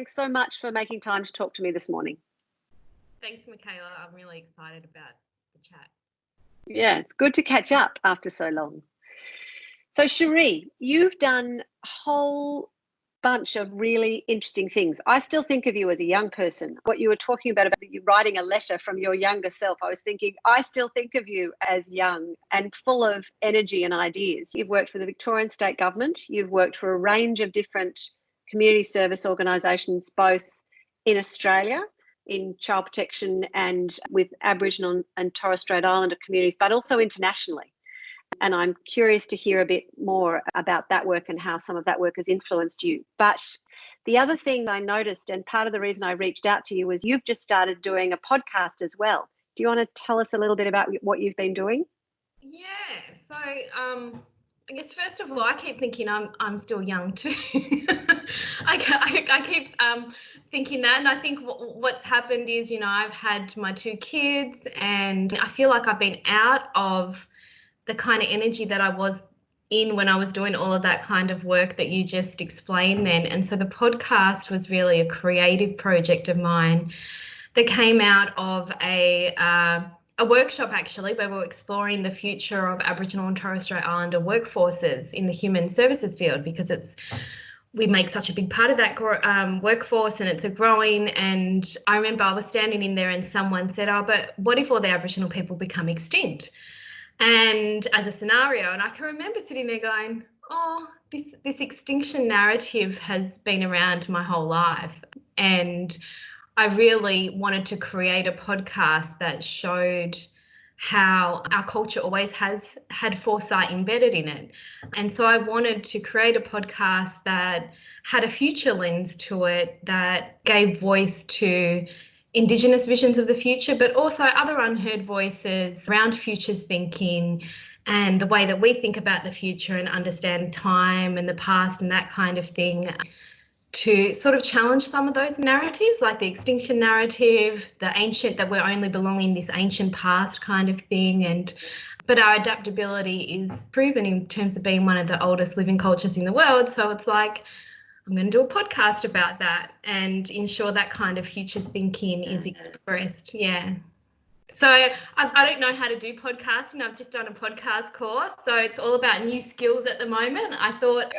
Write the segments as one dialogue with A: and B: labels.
A: Thanks so much for making time to talk to me this morning.
B: Thanks, Micaela. I'm really excited about the chat.
A: Yeah, it's good to catch up after so long. So, Cherie, you've done a whole bunch of really interesting things. I still think of you as a young person. What you were talking about you writing a letter from your younger self, I was thinking, I still think of you as young and full of energy and ideas. You've worked for the Victorian State Government. You've worked for a range of different community service organisations, both in Australia, in child protection and with Aboriginal and Torres Strait Islander communities, but also internationally. And I'm curious to hear a bit more about that work and how some of that work has influenced you. But the other thing I noticed, and part of the reason I reached out to you, was you've just started doing a podcast as well. Do you want to tell us a little bit about what you've been doing?
B: Yeah, so I guess first of all, I keep thinking I'm still young too. I keep thinking that, and I think what's happened is, I've had my 2 kids, and I feel like I've been out of the kind of energy that I was in when I was doing all of that kind of work that you just explained then. And so the podcast was really a creative project of mine that came out of a workshop, actually, where we were exploring the future of Aboriginal and Torres Strait Islander workforces in the human services field, because we make such a big part of that workforce, and it's a growing. And I remember I was standing in there and someone said, oh, but what if all the Aboriginal people become extinct? And as a scenario, and I can remember sitting there going, oh, this extinction narrative has been around my whole life. And I really wanted to create a podcast that showed how our culture always has had foresight embedded in it. And so I wanted to create a podcast that had a future lens to it, that gave voice to Indigenous visions of the future, but also other unheard voices around futures thinking and the way that we think about the future and understand time and the past and that kind of thing, to sort of challenge some of those narratives, like the extinction narrative, the ancient, that we're only belonging this ancient past kind of thing. But our adaptability is proven in terms of being one of the oldest living cultures in the world. So it's like, I'm going to do a podcast about that and ensure that kind of futures thinking is expressed. Yeah. So I don't know how to do podcasting. I've just done a podcast course. So it's all about new skills at the moment. I thought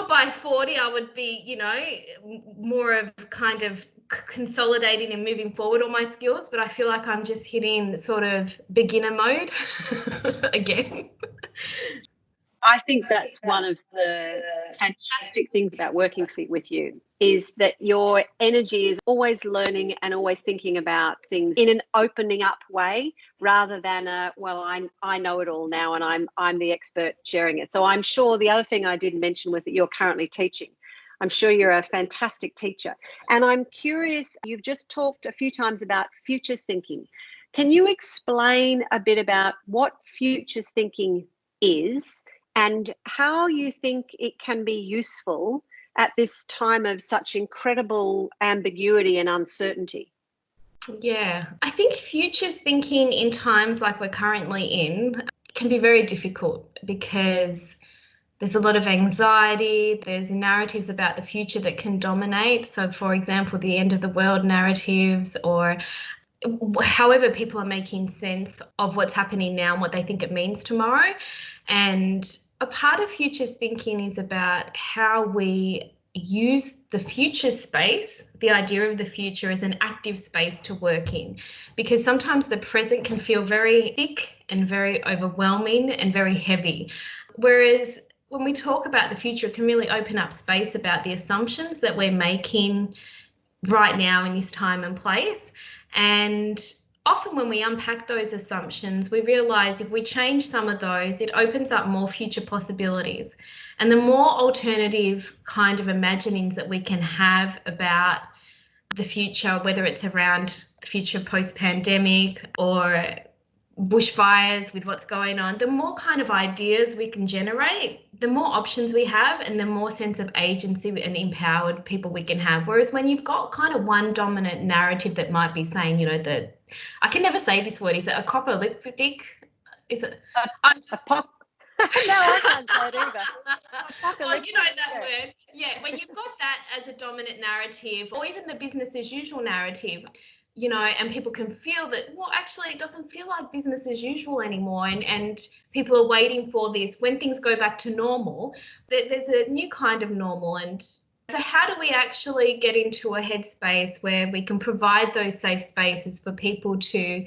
B: by 40 I would be, more of kind of consolidating and moving forward all my skills, but I feel like I'm just hitting sort of beginner mode again.
A: I think that's one of the fantastic things about working with you, is that your energy is always learning and always thinking about things in an opening up way, rather than I know it all now and I'm the expert sharing it. So I'm sure the other thing I didn't mention was that you're currently teaching. I'm sure you're a fantastic teacher. And I'm curious, you've just talked a few times about futures thinking. Can you explain a bit about what futures thinking is and how you think it can be useful at this time of such incredible ambiguity and uncertainty?
B: Yeah, I think futures thinking in times like we're currently in can be very difficult, because there's a lot of anxiety, there's narratives about the future that can dominate. So, for example, the end of the world narratives, or however people are making sense of what's happening now and what they think it means tomorrow. And a part of futures thinking is about how we use the future space, the idea of the future, as an active space to work in, because sometimes the present can feel very thick and very overwhelming and very heavy. Whereas when we talk about the future, it can really open up space about the assumptions that we're making right now in this time and place. And often when we unpack those assumptions, we realise if we change some of those, it opens up more future possibilities. And the more alternative kind of imaginings that we can have about the future, whether it's around the future post-pandemic or bushfires with what's going on, the more kind of ideas we can generate, the more options we have, and the more sense of agency and empowered people we can have. Whereas when you've got kind of one dominant narrative that might be saying, that I can never say this word, is it apocalyptic? Is it
A: I can't say it either.
B: Well, you know that word. Yeah, when you've got that as a dominant narrative, or even the business as usual narrative, you know, and people can feel that, well, actually, it doesn't feel like business as usual anymore. And people are waiting for this. When things go back to normal, there's a new kind of normal. And so how do we actually get into a headspace where we can provide those safe spaces for people to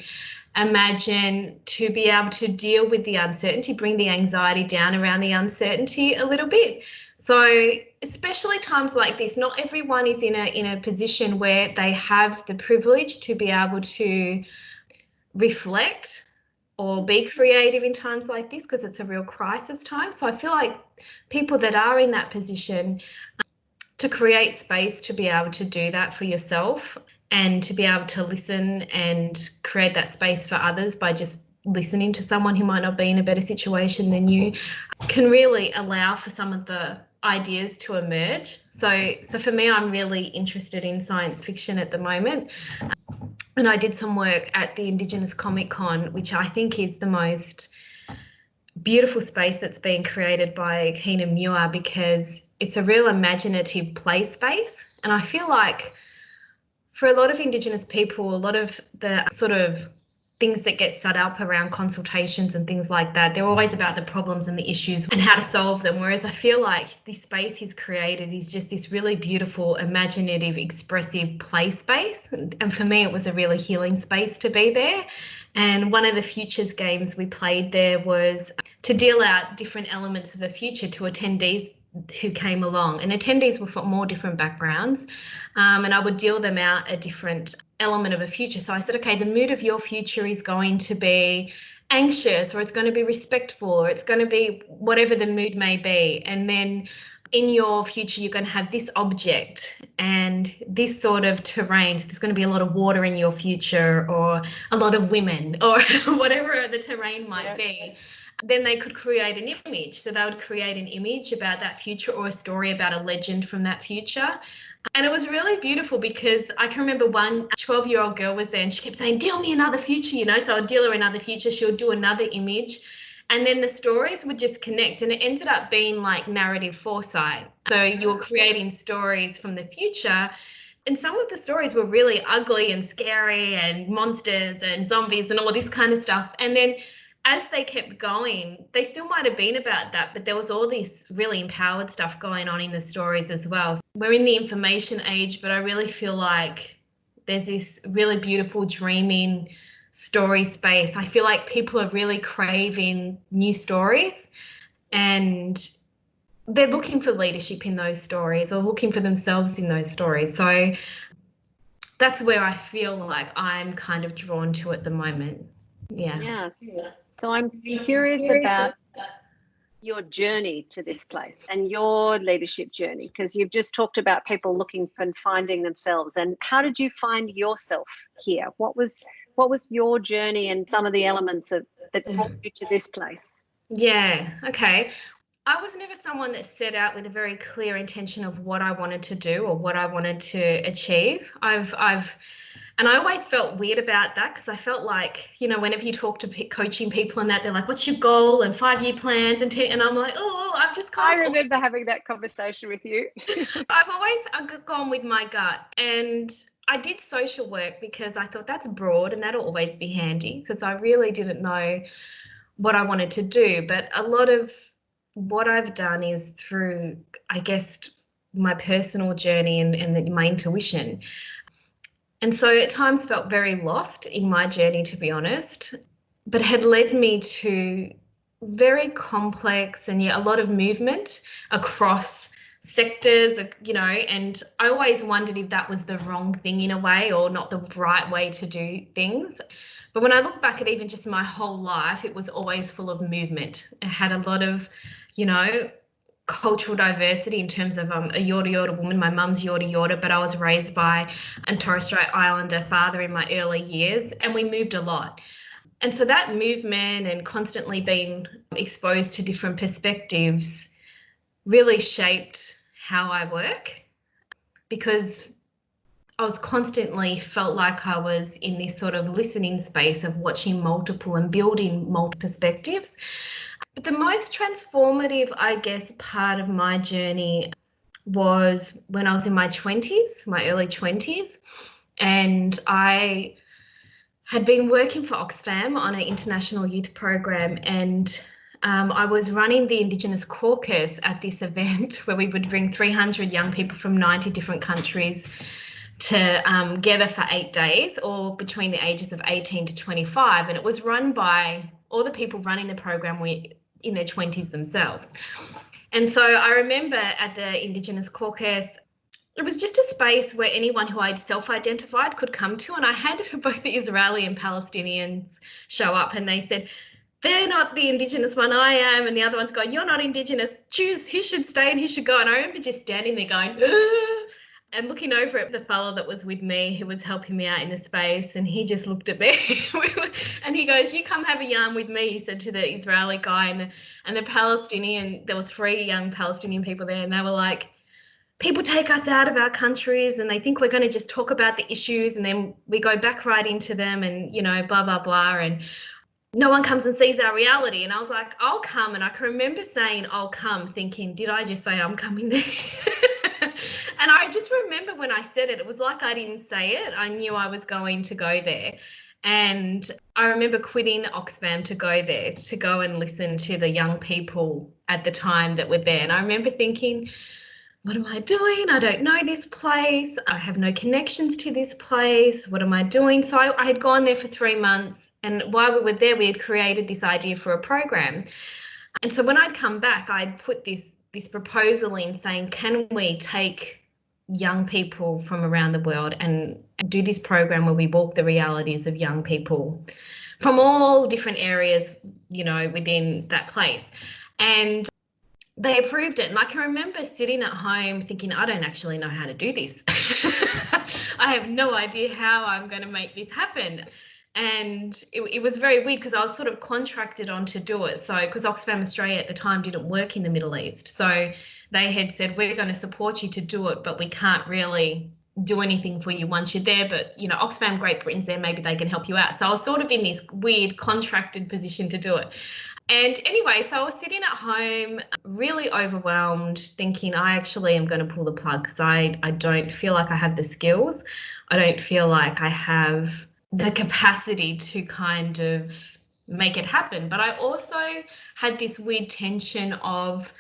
B: imagine, to be able to deal with the uncertainty, bring the anxiety down around the uncertainty a little bit? So especially times like this, not everyone is in a position where they have the privilege to be able to reflect or be creative in times like this, because it's a real crisis time. So I feel like people that are in that position, to create space to be able to do that for yourself and to be able to listen and create that space for others by just listening to someone who might not be in a better situation than you, can really allow for some of the ideas to emerge. So for me, I'm really interested in science fiction at the moment. And I did some work at the Indigenous Comic-Con, which I think is the most beautiful space that's been created by Keenan Muir, because it's a real imaginative play space. And I feel like for a lot of Indigenous people, a lot of the sort of things that get set up around consultations and things like that, they're always about the problems and the issues and how to solve them. Whereas I feel like this space he's created is just this really beautiful, imaginative, expressive play space. And for me, it was a really healing space to be there. And one of the futures games we played there was to deal out different elements of the future to attendees who came along. And attendees were from more different backgrounds. And I would deal them out a different element of a future. So I said, okay, the mood of your future is going to be anxious, or it's going to be respectful, or it's going to be whatever the mood may be. And then in your future, you're going to have this object and this sort of terrain. So there's going to be a lot of water in your future, or a lot of women, or whatever the terrain might be. Then they could create an image. So they would create an image about that future, or a story about a legend from that future. And it was really beautiful, because I can remember one 12-year-old girl was there and she kept saying, deal me another future, you know. So I'd deal her another future, she'll do another image. And then the stories would just connect, and it ended up being like narrative foresight. So you were creating stories from the future. And some of the stories were really ugly and scary and monsters and zombies and all this kind of stuff. And then as they kept going, they still might have been about that, but there was all this really empowered stuff going on in the stories as well. We're in the information age, but I really feel like there's this really beautiful dreaming story space. I feel like people are really craving new stories, and they're looking for leadership in those stories, or looking for themselves in those stories. So that's where I feel like I'm kind of drawn to at the moment. Yeah.
A: Yes. So I'm curious about your journey to this place and your leadership journey, because you've just talked about people looking for and finding themselves. And how did you find yourself here? What was your journey and some of the elements that brought you to this place?
B: Yeah. Okay. I was never someone that set out with a very clear intention of what I wanted to do or what I wanted to achieve. And I always felt weird about that, because I felt like, you know, whenever you talk to coaching people and that, they're like, what's your goal and 5-year plans? And I'm like, oh, I've just
A: I remember having that conversation with you.
B: I've always gone with my gut. And I did social work because I thought that's broad and that'll always be handy, because I really didn't know what I wanted to do. But a lot of what I've done is through, I guess, my personal journey and my intuition. And so at times felt very lost in my journey, to be honest, but had led me to very complex and a lot of movement across sectors, you know, and I always wondered if that was the wrong thing in a way, or not the right way to do things. But when I look back at even just my whole life, it was always full of movement. It had a lot of, you know, cultural diversity in terms of a Yorta Yorta woman. My mum's Yorta Yorta, but I was raised by a Torres Strait Islander father in my early years, and we moved a lot. And so that movement and constantly being exposed to different perspectives really shaped how I work, because I was constantly felt like I was in this sort of listening space of watching multiple and building multiple perspectives. The most transformative, I guess, part of my journey was when I was in my 20s, my early 20s, and I had been working for Oxfam on an international youth program, and I was running the Indigenous caucus at this event where we would bring 300 young people from 90 different countries together for 8 days, all between the ages of 18 to 25. And it was run by all the people running the program were in their 20s themselves. And so I remember at the Indigenous caucus, it was just a space where anyone who I'd self-identified could come to. And I had both the Israeli and Palestinians show up, and they said, they're not the Indigenous one, I am. And the other one's going, you're not Indigenous, choose who should stay and who should go. And I remember just standing there going, ugh, and looking over at the fellow that was with me, who was helping me out in the space, and he just looked at me and he goes, you come have a yarn with me, he said to the Israeli guy, and the Palestinian, there was 3 young Palestinian people there, and they were like, people take us out of our countries and they think we're going to just talk about the issues and then we go back right into them and, you know, blah, blah, blah. And no one comes and sees our reality. And I was like, I'll come. And I can remember saying, I'll come, thinking, did I just say I'm coming there? And I just remember when I said it, it was like I didn't say it. I knew I was going to go there. And I remember quitting Oxfam to go there, to go and listen to the young people at the time that were there. And I remember thinking, what am I doing? I don't know this place. I have no connections to this place. What am I doing? So I had gone there for 3 months. And while we were there, we had created this idea for a program. And so when I'd come back, I'd put this proposal in saying, can we take young people from around the world and do this program where we walk the realities of young people from all different areas, you know, within that place. And they approved it. And I can remember sitting at home thinking, I don't actually know how to do this. I have no idea how I'm going to make this happen. And it was very weird because I was sort of contracted on to do it. So because Oxfam Australia at the time didn't work in the Middle East. So they had said, we're going to support you to do it, but we can't really do anything for you once you're there. But, you know, Oxfam Great Britain's there, maybe they can help you out. So I was sort of in this weird contracted position to do it. And anyway, so I was sitting at home really overwhelmed, thinking I actually am going to pull the plug because I don't feel like I have the skills. I don't feel like I have the capacity to kind of make it happen. But I also had this weird tension of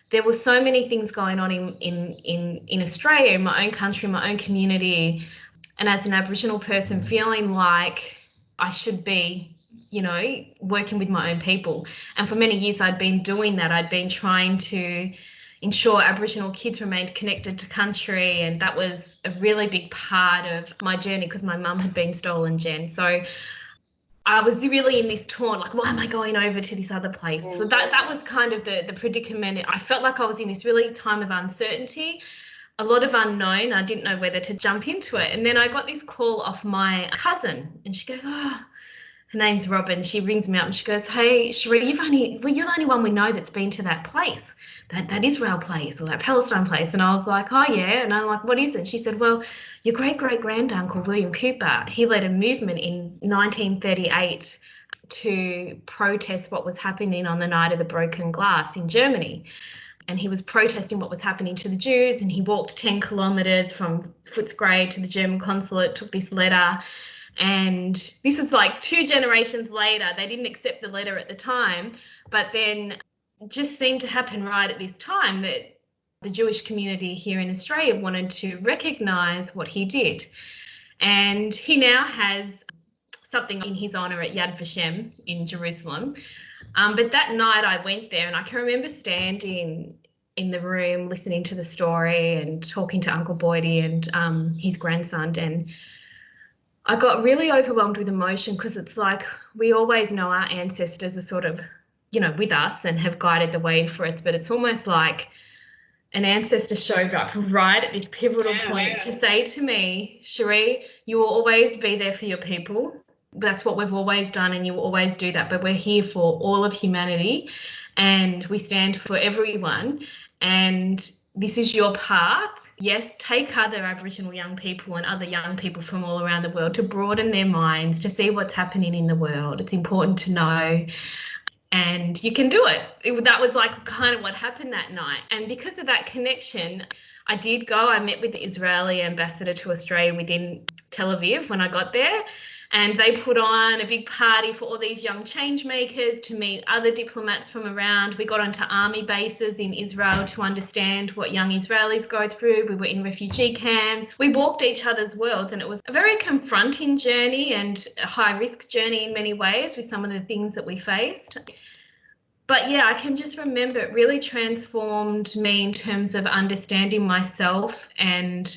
B: there were so many things going on in Australia, in my own country, in my own community. And as an Aboriginal person, feeling like I should be, you know, working with my own people. And for many years I'd been doing that. I'd been trying to ensure Aboriginal kids remained connected to country, and that was a really big part of my journey because my mum had been stolen, Jen. So I was really in this torn, like, why am I going over to this other place? So that was kind of the predicament. I felt like I was in this really time of uncertainty, a lot of unknown. I didn't know whether to jump into it. And then I got this call off my cousin, and she goes, oh, her name's Robin. She rings me up and she goes, hey, Cherie, you're the only one we know that's been to that place, that Israel place or that Palestine place. And I was like, oh, yeah. And I'm like, what is it? She said, well, your great-great-granduncle, William Cooper, he led a movement in 1938 to protest what was happening on the night of the broken glass in Germany. And he was protesting what was happening to the Jews, and he walked 10 kilometres from Footscray to the German consulate, took this letter. And this is like 2 generations later. They didn't accept the letter at the time, but then just seemed to happen right at this time that the Jewish community here in Australia wanted to recognise what he did. And he now has something in his honour at Yad Vashem in Jerusalem. But that night I went there, and I can remember standing in the room listening to the story and talking to Uncle Boydie and his grandson, and I got really overwhelmed with emotion because it's like we always know our ancestors are sort of, you know, with us and have guided the way for us, but it's almost like an ancestor showed up right at this pivotal point to say to me, Cherie, you will always be there for your people. That's what we've always done, and you will always do that, but we're here for all of humanity and we stand for everyone, and this is your path. Yes, take other Aboriginal young people and other young people from all around the world to broaden their minds, to see what's happening in the world. It's important to know. and you can do it. That was like kind of what happened that night. And because of that connection, I did go. I met with the Israeli ambassador to Australia within Tel Aviv when I got there. And they put on a big party for all these young change makers to meet other diplomats from around. We got onto army bases in Israel to understand what young Israelis go through. We were in refugee camps. We walked each other's worlds, and it was a very confronting journey and a high-risk journey in many ways with some of the things that we faced. But yeah, I can just remember it really transformed me in terms of understanding myself and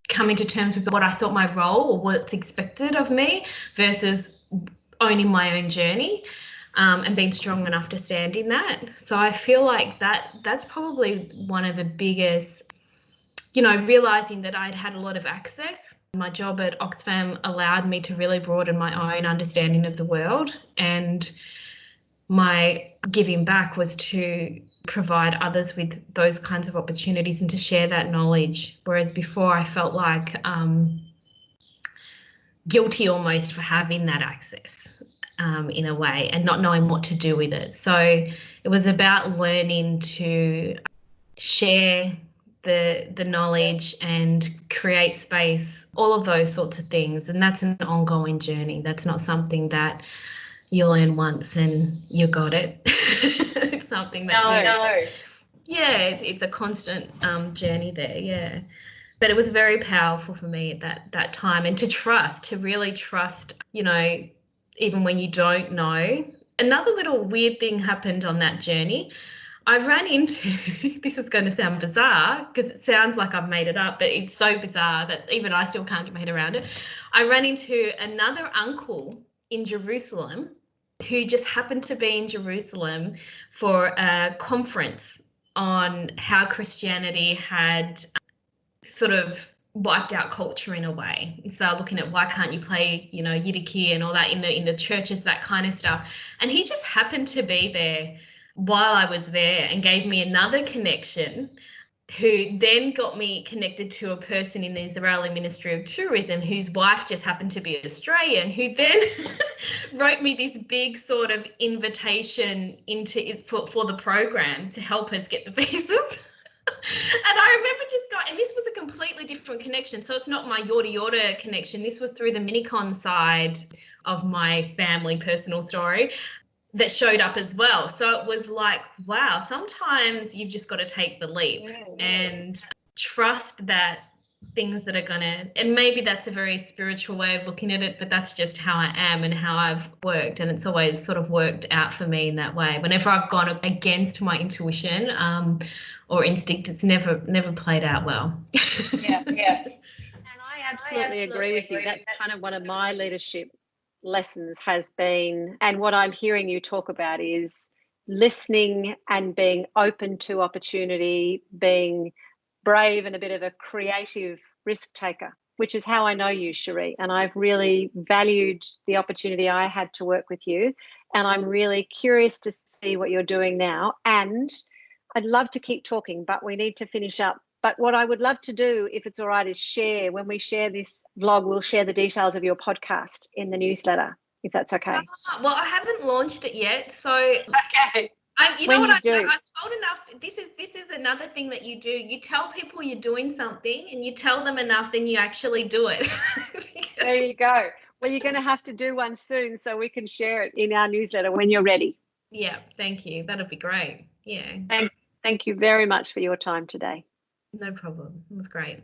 B: coming to terms with what I thought my role or what's expected of me versus owning my own journey, and being strong enough to stand in that. So I feel like that's probably one of the biggest, realizing that I'd had a lot of access. My job at Oxfam allowed me to really broaden my own understanding of the world, and my giving back was to provide others with those kinds of opportunities and to share that knowledge. Whereas before I felt like guilty almost for having that access in a way and not knowing what to do with it. So it was about learning to share the knowledge and create space, all of those sorts of things. And that's an ongoing journey. That's not something that you learn once and you got it. It's something that it's a constant journey there. Yeah, but it was very powerful for me at that time, and to really trust, even when you don't know. Another little weird thing happened on that journey. I ran into, this is going to sound bizarre because it sounds like I've made it up, but it's so bizarre that even I still can't get my head around it. I ran into another uncle in Jerusalem who just happened to be in Jerusalem for a conference on how Christianity had sort of wiped out culture in a way. So they're looking at why can't you play, Yiddiki and all that in the churches, that kind of stuff. And he just happened to be there while I was there and gave me another connection, who then got me connected to a person in the Israeli Ministry of Tourism whose wife just happened to be Australian, who then wrote me this big sort of invitation for the program to help us get the visas. And I remember and this was a completely different connection. So it's not my Yorta connection. This was through the Minniecon side of my family personal story that showed up as well. So it was like, wow, sometimes you've just got to take the leap and trust that things that are gonna, and maybe that's a very spiritual way of looking at it, but that's just how I am and how I've worked, and it's always sort of worked out for me in that way. Whenever I've gone against my intuition or instinct, it's never played out well.
A: Yeah. And I absolutely agree with you. That's kind of one of my leadership lessons has been, and what I'm hearing you talk about is listening and being open to opportunity, being brave and a bit of a creative risk taker, which is how I know you, Cherie. And I've really valued the opportunity I had to work with you. And I'm really curious to see what you're doing now. And I'd love to keep talking, but we need to finish up. But what I would love to do, if it's all right, is share, when we share this vlog, we'll share the details of your podcast in the newsletter, if that's okay.
B: Well, I haven't launched it yet, so
A: okay.
B: I've told enough. This is another thing that you do. You tell people you're doing something, and you tell them enough, then you actually do it.
A: There you go. Well, you're going to have to do one soon so we can share it in our newsletter when you're ready.
B: Yeah, thank you. That'd be great. Yeah.
A: Thank you very much for your time today.
B: No problem. It was great.